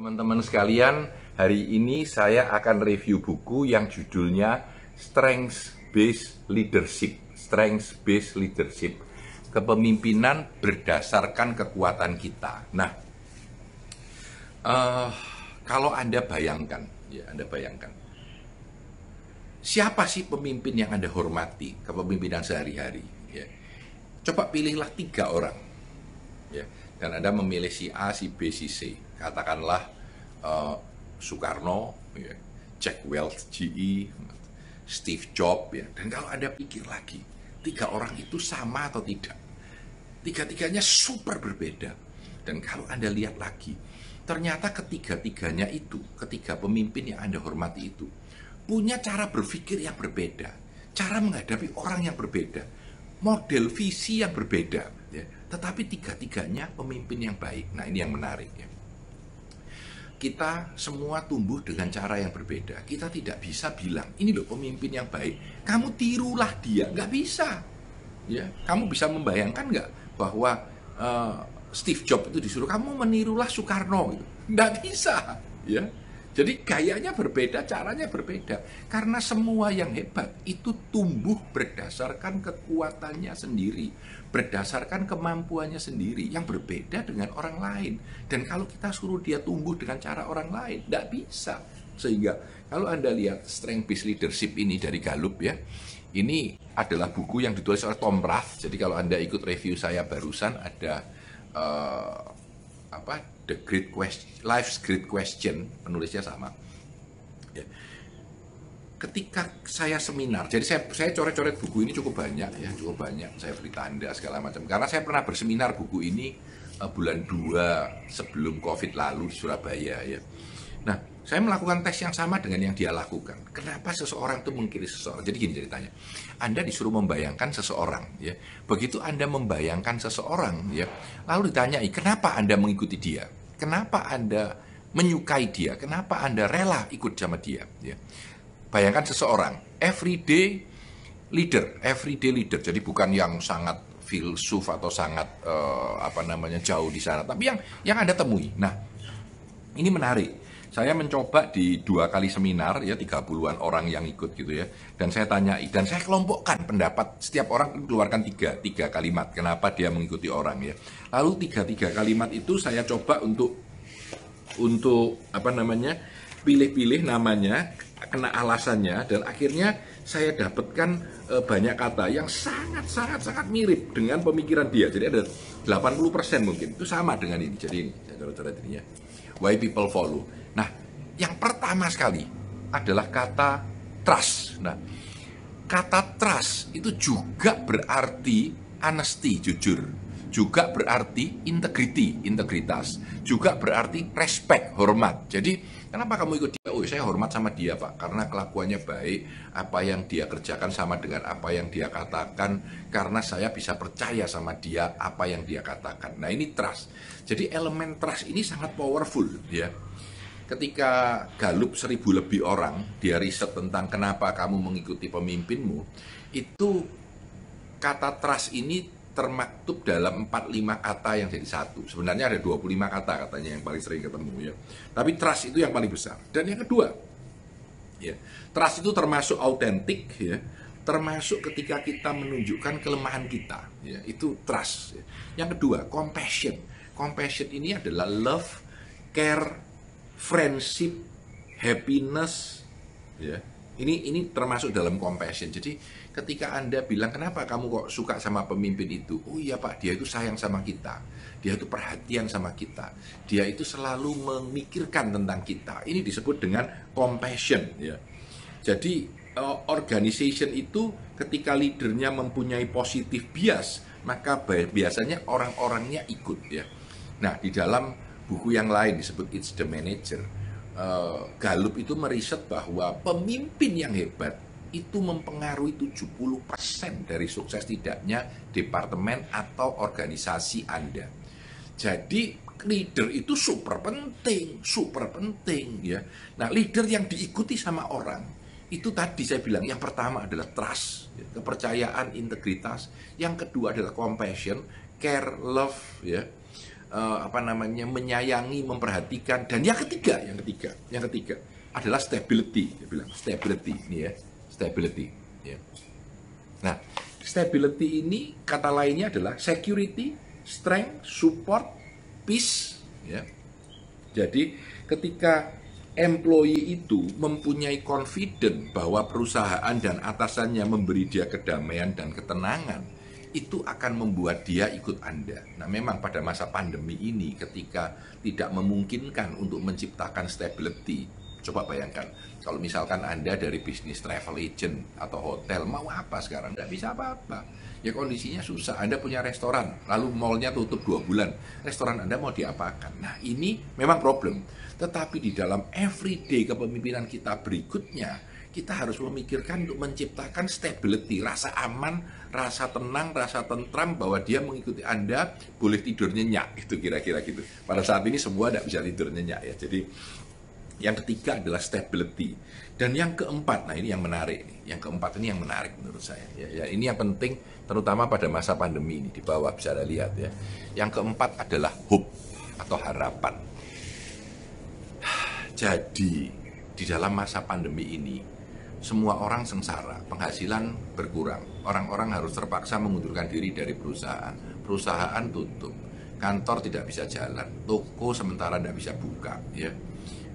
Teman-teman sekalian, hari ini saya akan review buku yang judulnya Strengths Based Leadership. Strengths Based Leadership. Kepemimpinan berdasarkan kekuatan kita. Nah, kalau Anda bayangkan, siapa sih pemimpin yang Anda hormati, kepemimpinan sehari-hari? Ya. Coba pilihlah 3 orang. Ya. Dan Anda memilih si A, si B, si C. Katakanlah Soekarno, ya, Jack Welch, GE, Steve Jobs, ya. Dan kalau Anda pikir lagi, 3 orang itu sama atau tidak? 3-tiganya super berbeda. Dan kalau Anda lihat lagi, ternyata ketiga-tiganya itu, ketiga pemimpin yang Anda hormati itu, punya cara berpikir yang berbeda, cara menghadapi orang yang berbeda, model visi yang berbeda, ya. Tetapi 3-tiganya pemimpin yang baik. Nah, ini yang menarik, ya. Kita semua tumbuh dengan cara yang berbeda. Kita tidak bisa bilang, ini loh pemimpin yang baik, kamu tirulah dia. Nggak bisa, ya. Kamu bisa membayangkan nggak bahwa Steve Jobs itu disuruh kamu menirulah Soekarno, gitu. Nggak bisa, ya. Jadi gayanya berbeda, caranya berbeda. Karena semua yang hebat itu tumbuh berdasarkan kekuatannya sendiri, berdasarkan kemampuannya sendiri, yang berbeda dengan orang lain. Dan kalau kita suruh dia tumbuh dengan cara orang lain, tidak bisa. Sehingga kalau Anda lihat Strength Based Leadership ini dari Gallup, ya, ini adalah buku yang ditulis oleh Tom Rath. Jadi kalau Anda ikut review saya barusan, ada The Great Question, Life's Great Question, penulisnya sama. Ya. Ketika saya seminar, jadi saya coret-coret buku ini cukup banyak, ya, cukup banyak. Saya beri tanda segala macam. Karena saya pernah berseminar buku ini bulan 2 sebelum COVID lalu di Surabaya, ya. Nah, saya melakukan tes yang sama dengan yang dia lakukan. Kenapa seseorang itu mengikuti seseorang? Jadi gini ceritanya, Anda disuruh membayangkan seseorang, ya. Begitu Anda membayangkan seseorang, ya, lalu ditanyai, kenapa Anda mengikuti dia? Kenapa Anda menyukai dia? Kenapa Anda rela ikut sama dia? Ya. Bayangkan seseorang, everyday leader. Jadi bukan yang sangat filsuf atau sangat jauh di sana, tapi yang Anda temui. Nah, ini menarik. Saya mencoba di 2 kali seminar, ya, 30-an orang yang ikut gitu, ya. Dan saya tanyai, dan saya kelompokkan pendapat. Setiap orang keluarkan 3 kalimat kenapa dia mengikuti orang, ya. Lalu 3 kalimat itu saya coba untuk pilih-pilih namanya, kena alasannya, dan akhirnya saya dapatkan banyak kata yang sangat mirip dengan pemikiran dia. Jadi ada 80% mungkin itu sama dengan ini. Jadi ini saya coret-coret ini, ya. Why people follow. Nah, yang pertama sekali adalah kata trust. Nah, kata trust itu juga berarti honesty, jujur. Juga berarti integrity, integritas. Juga berarti respect, hormat. Jadi, kenapa kamu ikut dia? Oh, saya hormat sama dia, Pak. Karena kelakuannya baik, apa yang dia kerjakan sama dengan apa yang dia katakan. Karena saya bisa percaya sama dia, apa yang dia katakan. Nah, ini trust. Jadi, elemen trust ini sangat powerful, ya. Ketika Gallup 1000 lebih orang, dia riset tentang kenapa kamu mengikuti pemimpinmu, itu kata trust ini termaktub dalam 45 kata yang jadi satu. Sebenarnya ada 25 kata katanya yang paling sering ketemu, ya. Tapi trust itu yang paling besar. Dan yang kedua, ya, trust itu termasuk autentik, ya. Termasuk ketika kita menunjukkan kelemahan kita, ya, itu trust, ya. Yang kedua, compassion. Compassion ini adalah love, care, friendship, happiness, ya. Ini termasuk dalam compassion. Jadi ketika Anda bilang, kenapa kamu kok suka sama pemimpin itu? Oh iya, Pak, dia itu sayang sama kita. Dia itu perhatian sama kita. Dia itu selalu memikirkan tentang kita. Ini disebut dengan compassion, ya. Jadi organization itu ketika leadernya mempunyai positif bias, maka biasanya orang-orangnya ikut, ya. Nah, di dalam buku yang lain disebut It's the Manager, Gallup itu meriset bahwa pemimpin yang hebat itu mempengaruhi 70% dari sukses tidaknya departemen atau organisasi Anda. Jadi leader itu super penting, ya. Nah, leader yang diikuti sama orang itu tadi saya bilang, yang pertama adalah trust, ya, kepercayaan, integritas. Yang kedua adalah compassion, care, love, ya. apa namanya, menyayangi, memperhatikan. Dan yang ketiga adalah stability. Dia bilang stability ini ya, stability. Ya. Nah, stability ini kata lainnya adalah security, strength, support, peace. Ya. Jadi ketika employee itu mempunyai confident bahwa perusahaan dan atasannya memberi dia kedamaian dan ketenangan, itu akan membuat dia ikut Anda. Nah, memang pada masa pandemi ini ketika tidak memungkinkan untuk menciptakan stability, coba bayangkan, kalau misalkan Anda dari bisnis travel agent atau hotel, mau apa sekarang? Nggak bisa apa-apa. Ya kondisinya susah, Anda punya restoran, lalu mallnya tutup 2 bulan, restoran Anda mau diapakan? Nah, ini memang problem. Tetapi di dalam everyday kepemimpinan kita berikutnya, kita harus memikirkan untuk menciptakan stability, rasa aman, rasa tenang, rasa tentram bahwa dia mengikuti Anda, boleh tidur nyenyak, itu kira-kira gitu. Pada saat ini semua tidak bisa tidur nyenyak ya. Jadi yang ketiga adalah stability. Dan yang keempat, nah ini yang menarik nih. Yang keempat ini yang menarik menurut saya. Ya, ini yang penting terutama pada masa pandemi ini, di bawah bisa Anda lihat ya. Yang keempat adalah hope atau harapan. Jadi di dalam masa pandemi ini semua orang sengsara, penghasilan berkurang, orang-orang harus terpaksa mengundurkan diri dari perusahaan, perusahaan tutup, kantor tidak bisa jalan, toko sementara tidak bisa buka, ya,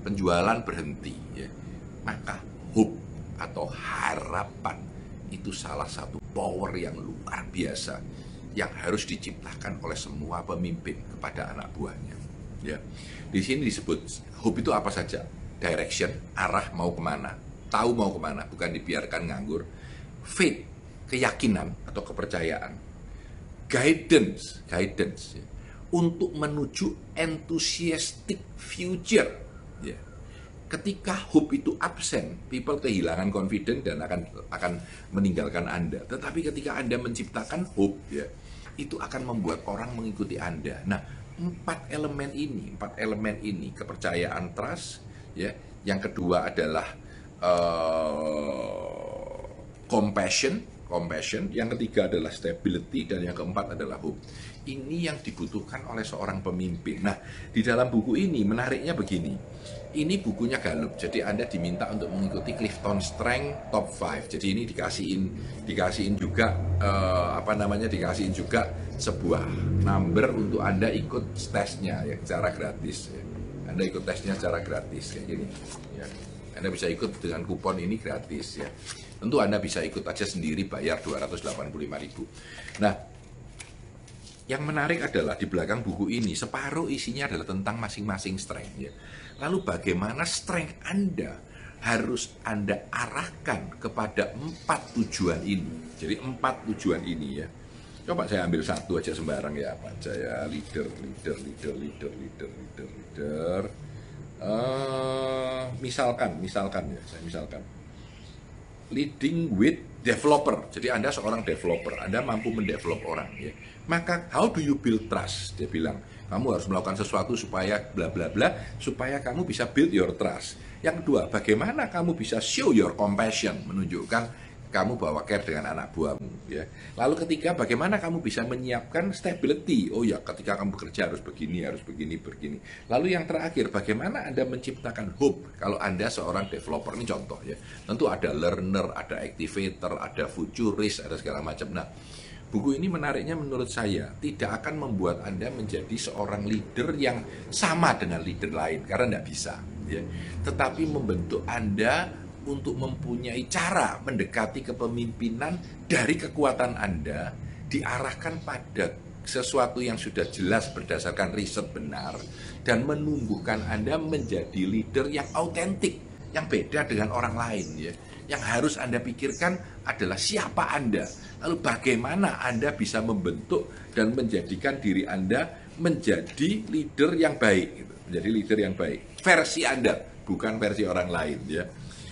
penjualan berhenti, ya. Maka hope atau harapan itu salah satu power yang luar biasa yang harus diciptakan oleh semua pemimpin kepada anak buahnya. Ya, di sini disebut hope itu apa saja? Direction, arah mau kemana, tahu mau kemana, bukan dibiarkan nganggur. Faith, keyakinan atau kepercayaan. Guidance ya, untuk menuju enthusiastic future. Ya. Ketika hope itu absen, people kehilangan confidence dan akan meninggalkan Anda. Tetapi ketika Anda menciptakan hope, ya, itu akan membuat orang mengikuti Anda. Nah, empat elemen ini, kepercayaan, trust, ya. Yang kedua adalah compassion, yang ketiga adalah stability, dan yang keempat adalah hope. Ini yang dibutuhkan oleh seorang pemimpin. Nah, di dalam buku ini menariknya begini. Ini bukunya Gallup, jadi Anda diminta untuk mengikuti Clifton Strength Top 5. Jadi ini dikasihin juga dikasihin juga sebuah number untuk Anda ikut tesnya ya, secara gratis. Ya. Anda ikut tesnya secara gratis kayak gini. Ya. Anda bisa ikut dengan kupon ini gratis ya. Tentu Anda bisa ikut aja sendiri, bayar 285.000. Nah, yang menarik adalah di belakang buku ini separuh isinya adalah tentang masing-masing strength ya. Lalu bagaimana strength Anda harus Anda arahkan kepada 4 tujuan ini. Jadi 4 tujuan ini ya. Coba saya ambil satu aja sembarang ya, apa aja ya, leader. Misalkan ya, saya misalkan leading with developer. Jadi Anda seorang developer, Anda mampu mendevelop orang ya. Maka how do you build trust? Dia bilang, kamu harus melakukan sesuatu supaya bla bla bla, supaya kamu bisa build your trust. Yang kedua, bagaimana kamu bisa show your compassion, menunjukkan kamu bawa care dengan anak buahmu ya. Lalu ketiga, bagaimana kamu bisa menyiapkan stability? Oh ya, ketika kamu bekerja harus begini. Lalu yang terakhir, bagaimana Anda menciptakan hope kalau Anda seorang developer? Ini contoh ya. Tentu ada learner, ada activator, ada futurist, ada segala macam. Nah, buku ini menariknya menurut saya tidak akan membuat Anda menjadi seorang leader yang sama dengan leader lain, karena tidak bisa ya. Tetapi membentuk Anda untuk mempunyai cara mendekati kepemimpinan dari kekuatan Anda, diarahkan pada sesuatu yang sudah jelas berdasarkan riset benar, dan menumbuhkan Anda menjadi leader yang autentik, yang beda dengan orang lain ya. Yang harus Anda pikirkan adalah siapa Anda, lalu bagaimana Anda bisa membentuk dan menjadikan diri Anda menjadi leader yang baik gitu. Menjadi leader yang baik, versi Anda, bukan versi orang lain ya.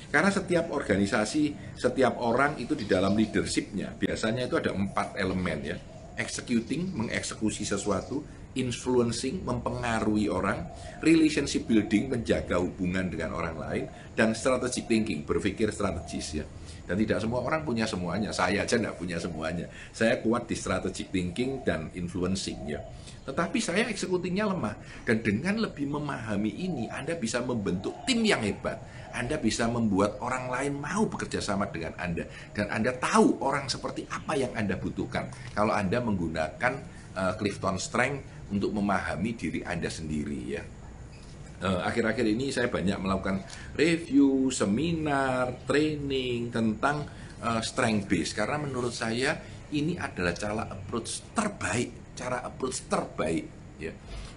Karena setiap organisasi, setiap orang itu di dalam leadership-nya biasanya itu ada 4 elemen ya. Executing, mengeksekusi sesuatu. influencing, mempengaruhi orang, relationship building, menjaga hubungan dengan orang lain, dan strategic thinking, berpikir strategis ya. Dan tidak semua orang punya semuanya, saya aja nggak punya semuanya. Saya kuat di strategic thinking dan influencing ya. Tetapi saya eksekutifnya lemah. Dan dengan lebih memahami ini, Anda bisa membentuk tim yang hebat. Anda bisa membuat orang lain mau bekerja sama dengan Anda. Dan Anda tahu orang seperti apa yang Anda butuhkan. Kalau Anda menggunakan Clifton Strength untuk memahami diri Anda sendiri ya. Akhir-akhir ini saya banyak melakukan review, seminar, training tentang strength base. Karena menurut saya ini adalah cara approach terbaik ya,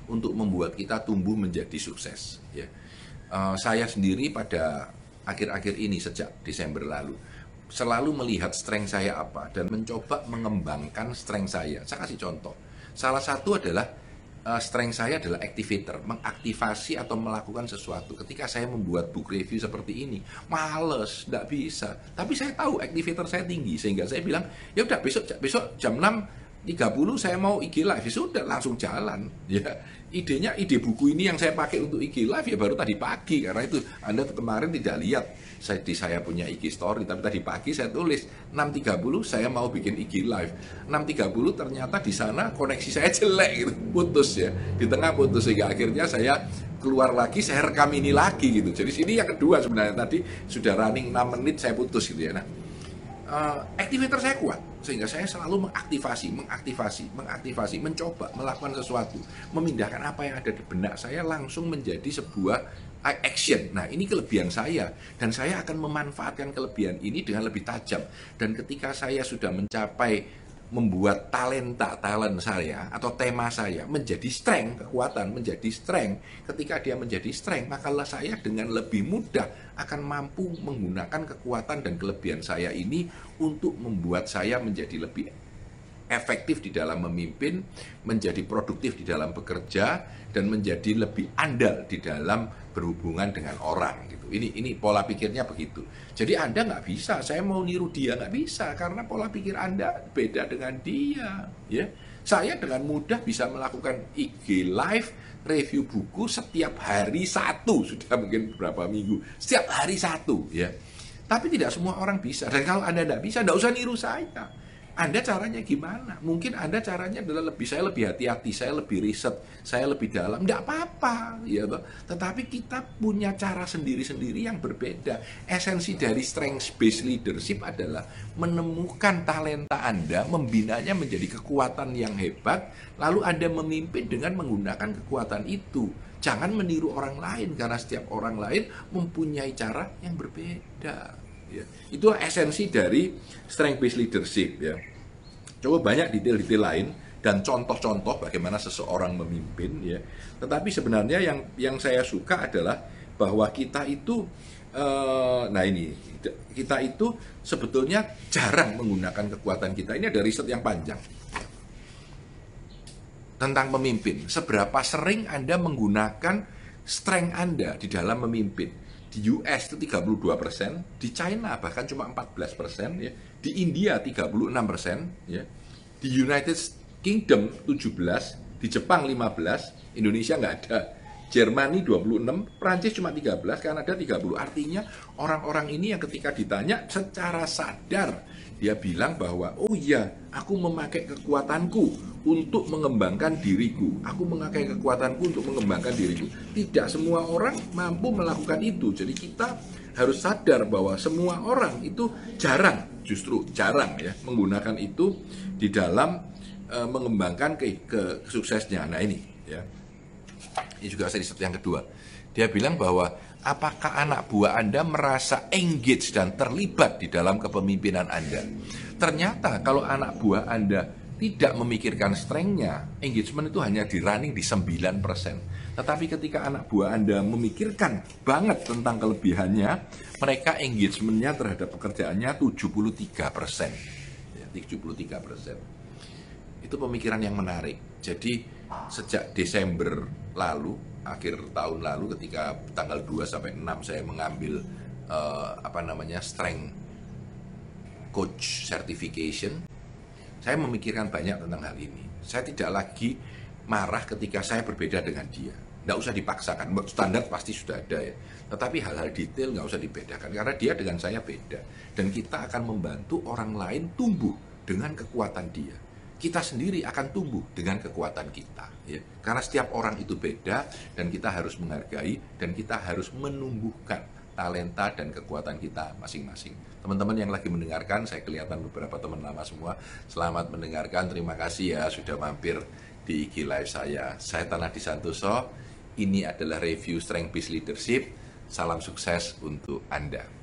untuk membuat kita tumbuh menjadi sukses ya. Saya sendiri pada akhir-akhir ini sejak Desember lalu selalu melihat strength saya apa dan mencoba mengembangkan strength saya. Saya kasih contoh. Salah satu adalah strength saya adalah activator, mengaktifasi atau melakukan sesuatu. Ketika saya membuat book review seperti ini, males, tidak bisa. Tapi saya tahu activator saya tinggi, sehingga saya bilang, ya udah besok jam 6.30 saya mau IG live, ya sudah langsung jalan. Ya, ide buku ini yang saya pakai untuk IG live ya baru tadi pagi, karena itu Anda kemarin tidak lihat saya punya IG story, tapi tadi pagi saya tulis 6.30 saya mau bikin IG live. 6.30 ternyata di sana koneksi saya jelek gitu, putus ya, di tengah putus, sehingga akhirnya saya keluar lagi, saya rekam ini lagi gitu. Jadi sini yang kedua sebenarnya, tadi sudah running 6 menit saya putus gitu ya. Nah, activator saya kuat, sehingga saya selalu mengaktifasi, mencoba melakukan sesuatu, memindahkan apa yang ada di benak saya langsung menjadi sebuah action. Nah, ini kelebihan saya, dan saya akan memanfaatkan kelebihan ini dengan lebih tajam. Dan ketika saya sudah mencapai membuat talent saya atau tema saya menjadi strength, kekuatan menjadi strength, ketika dia menjadi strength, maka saya dengan lebih mudah akan mampu menggunakan kekuatan dan kelebihan saya ini untuk membuat saya menjadi lebih efektif di dalam memimpin, menjadi produktif di dalam bekerja, dan menjadi lebih andal di dalam berhubungan dengan orang gitu. Ini pola pikirnya begitu. Jadi Anda nggak bisa, saya mau niru dia, nggak bisa, karena pola pikir Anda beda dengan dia. Ya, saya dengan mudah bisa melakukan IG live, review buku setiap hari satu, sudah mungkin beberapa minggu, setiap hari satu ya. Tapi tidak semua orang bisa, dan kalau Anda nggak bisa, nggak usah niru saya. Anda caranya gimana? Mungkin Anda caranya adalah saya lebih hati-hati, saya lebih riset, saya lebih dalam. Tidak apa-apa, ya toh. Tetapi kita punya cara sendiri-sendiri yang berbeda. Esensi dari strength-based leadership adalah menemukan talenta Anda, membinanya menjadi kekuatan yang hebat, lalu Anda memimpin dengan menggunakan kekuatan itu. Jangan meniru orang lain, karena setiap orang lain mempunyai cara yang berbeda. Ya, itulah esensi dari strength-based leadership ya. Coba banyak detail-detail lain dan contoh-contoh bagaimana seseorang memimpin ya. Tetapi sebenarnya yang saya suka adalah bahwa kita itu kita itu sebetulnya jarang menggunakan kekuatan kita. Ini ada riset yang panjang tentang pemimpin. Seberapa sering Anda menggunakan strength Anda di dalam memimpin? Di US itu 32%, di China bahkan cuma 14%, ya. Di India 36%, ya. Di United Kingdom 17%, di Jepang 15%, Indonesia nggak ada. Jermani 26%, Prancis cuma 13%, Kanada 30%. Artinya orang-orang ini yang ketika ditanya secara sadar dia bilang bahwa oh iya, aku memakai kekuatanku untuk mengembangkan diriku. Aku memakai kekuatanku untuk mengembangkan diriku. Tidak semua orang mampu melakukan itu. Jadi kita harus sadar bahwa semua orang itu justru jarang ya menggunakan itu di dalam mengembangkan kesuksesnya. Nah ini ya. Ini juga riset yang kedua. Dia bilang bahwa apakah anak buah Anda merasa engage dan terlibat di dalam kepemimpinan Anda? Ternyata kalau anak buah Anda tidak memikirkan strength-nya, engagement itu hanya di running di 9%. Tetapi ketika anak buah Anda memikirkan banget tentang kelebihannya, mereka engagement-nya terhadap pekerjaannya 73%. Ya, 73%. Itu pemikiran yang menarik. Jadi sejak Desember lalu, akhir tahun lalu ketika tanggal 2 sampai 6 saya mengambil strength coach certification, saya memikirkan banyak tentang hal ini. Saya tidak lagi marah ketika saya berbeda dengan dia. Nggak usah dipaksakan, standar pasti sudah ada ya. Tetapi hal-hal detail nggak usah dibedakan, karena dia dengan saya beda. Dan kita akan membantu orang lain tumbuh dengan kekuatan dia. Kita sendiri akan tumbuh dengan kekuatan kita. Ya. Karena setiap orang itu beda, dan kita harus menghargai, dan kita harus menumbuhkan talenta dan kekuatan kita masing-masing. Teman-teman yang lagi mendengarkan, saya kelihatan beberapa teman lama semua. Selamat mendengarkan, terima kasih ya sudah mampir di IG Live saya. Saya Tanadi Santoso. Ini adalah review Strength Based Leadership. Salam sukses untuk Anda.